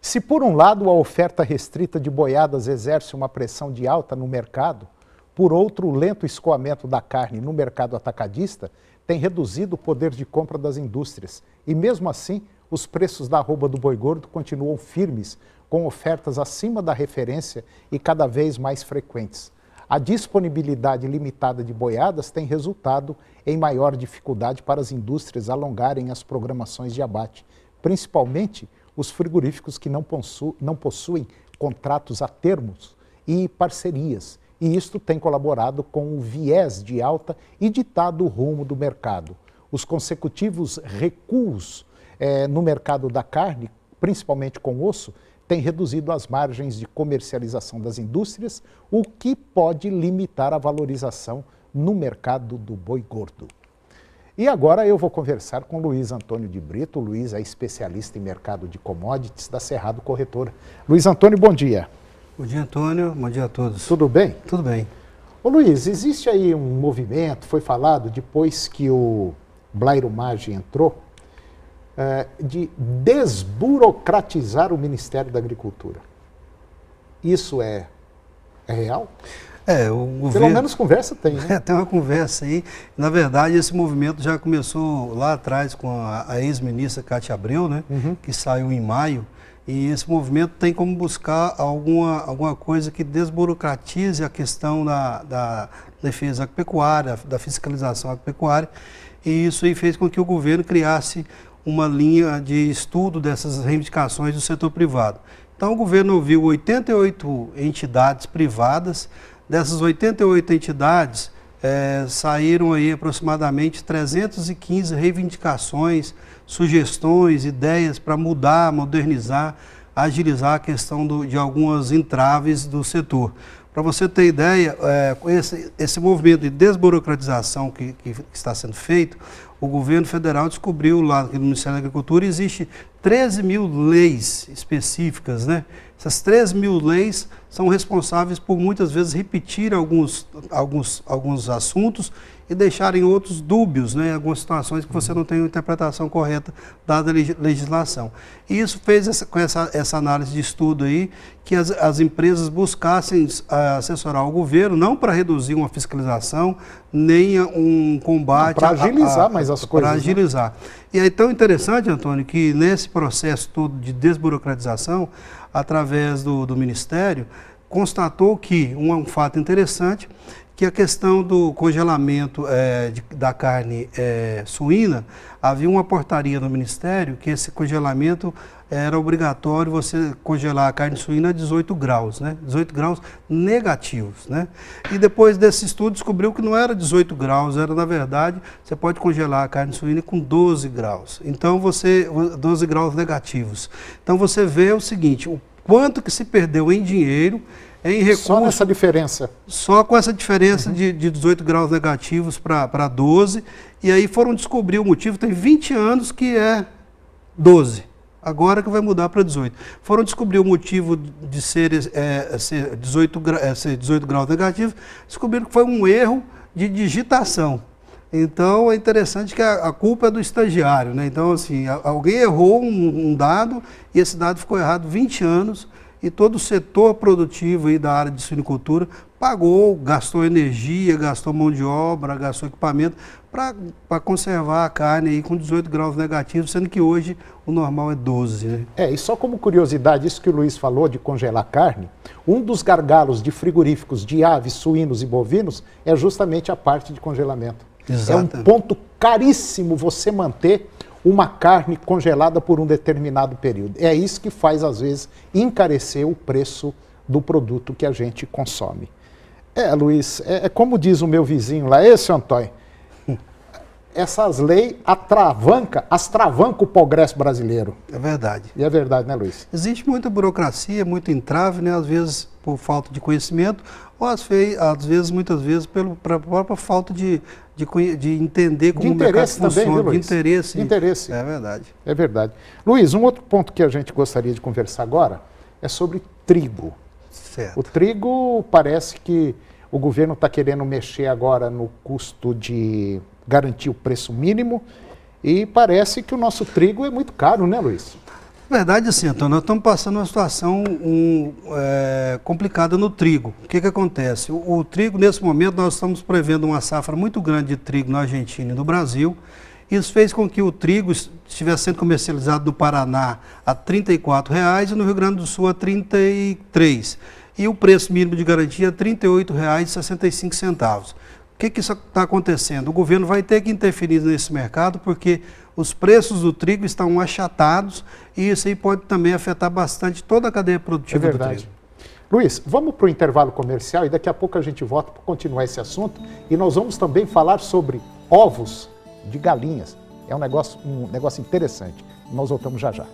Se por um lado a oferta restrita de boiadas exerce uma pressão de alta no mercado, por outro, o lento escoamento da carne no mercado atacadista tem reduzido o poder de compra das indústrias. E mesmo assim, os preços da arroba do boi gordo continuam firmes, com ofertas acima da referência e cada vez mais frequentes. A disponibilidade limitada de boiadas tem resultado em maior dificuldade para as indústrias alongarem as programações de abate, principalmente os frigoríficos que não possuem contratos a termos e parcerias. E isto tem colaborado com o viés de alta e ditado o rumo do mercado. Os consecutivos recuos no mercado da carne, principalmente com osso, têm reduzido as margens de comercialização das indústrias, o que pode limitar a valorização no mercado do boi gordo. E agora eu vou conversar com Luiz Antônio de Brito. O Luiz é especialista em mercado de commodities da Cerrado Corretora. Luiz Antônio, bom dia. Bom dia, Antônio. Bom dia a todos. Tudo bem? Tudo bem. Ô Luiz, existe aí um movimento, foi falado depois que o Blairo Maggi entrou, de desburocratizar o Ministério da Agricultura. Isso é real? O governo... Pelo menos conversa tem, né? Tem uma conversa aí. Na verdade, esse movimento já começou lá atrás com a ex-ministra Cátia Abreu, né? Que saiu em maio. E esse movimento tem como buscar alguma coisa que desburocratize a questão da defesa agropecuária, da fiscalização agropecuária. E isso aí fez com que o governo criasse uma linha de estudo dessas reivindicações do setor privado. Então, o governo ouviu 88 entidades privadas. Dessas 88 entidades, saíram aí aproximadamente 315 reivindicações, sugestões, ideias para mudar, modernizar, agilizar a questão de algumas entraves do setor. Para você ter ideia, esse movimento de desburocratização que está sendo feito, o governo federal descobriu lá no Ministério da Agricultura existe 13 mil leis específicas, né? Essas 13 mil leis são responsáveis por muitas vezes repetir alguns assuntos e deixarem outros dúbios, né? Algumas situações que você não tem uma interpretação correta dada a legislação. E isso fez com essa análise de estudo aí, que as empresas buscassem assessorar o governo, não para reduzir uma fiscalização, nem um combate... Para agilizar mais as coisas. Para agilizar. Né? E é tão interessante, Antônio, que nesse processo todo de desburocratização, através do Ministério, constatou que, um fato interessante, que a questão do congelamento da carne suína, havia uma portaria no Ministério que esse congelamento era obrigatório você congelar a carne suína a 18 graus, né? 18 graus negativos, né? E depois desse estudo descobriu que não era 18 graus, era na verdade, você pode congelar a carne suína com 12 graus. Então 12 graus negativos. Então você vê o seguinte, o quanto que se perdeu em dinheiro, em recursos, só nessa diferença? Só com essa diferença de 18 graus negativos para 12, e aí foram descobrir o motivo, tem 20 anos que é 12, agora que vai mudar para 18. Foram descobrir o motivo de ser 18 graus negativos, descobriram que foi um erro de digitação. Então é interessante que a culpa é do estagiário, né? Então assim, alguém errou um dado e esse dado ficou errado 20 anos, e todo o setor produtivo aí da área de suinicultura pagou, gastou energia, gastou mão de obra, gastou equipamento para conservar a carne aí com 18 graus negativos, sendo que hoje o normal é 12. Né? E só como curiosidade, isso que o Luiz falou de congelar carne, um dos gargalos de frigoríficos de aves, suínos e bovinos é justamente a parte de congelamento. Exatamente. É um ponto caríssimo você manter uma carne congelada por um determinado período. É isso que faz, às vezes, encarecer o preço do produto que a gente consome. Luiz, como diz o meu vizinho lá, seu Antônio, essas leis atravancam o progresso brasileiro. É verdade. E é verdade, né, Luiz? Existe muita burocracia, muito entrave, né? Às vezes por falta de conhecimento, ou muitas vezes, pela própria falta de entender como o mercado funciona. Também, viu, Luiz? De interesse. É verdade. É verdade. Luiz, um outro ponto que a gente gostaria de conversar agora é sobre trigo. Certo. O trigo, parece que o governo está querendo mexer agora no custo de garantir o preço mínimo e parece que o nosso trigo é muito caro, né, Luiz? Na verdade, assim, Antônio, nós estamos passando uma situação complicada no trigo. O que acontece? O trigo, nesse momento, nós estamos prevendo uma safra muito grande de trigo na Argentina e no Brasil. Isso fez com que o trigo estivesse sendo comercializado no Paraná a R$ 34,00 e no Rio Grande do Sul a R$ 33,00. E o preço mínimo de garantia é R$ 38,65. O que isso está acontecendo? O governo vai ter que interferir nesse mercado porque os preços do trigo estão achatados e isso aí pode também afetar bastante toda a cadeia produtiva do trigo. Luiz, vamos para o intervalo comercial e daqui a pouco a gente volta para continuar esse assunto e nós vamos também falar sobre ovos de galinhas. É um negócio interessante. Nós voltamos já já.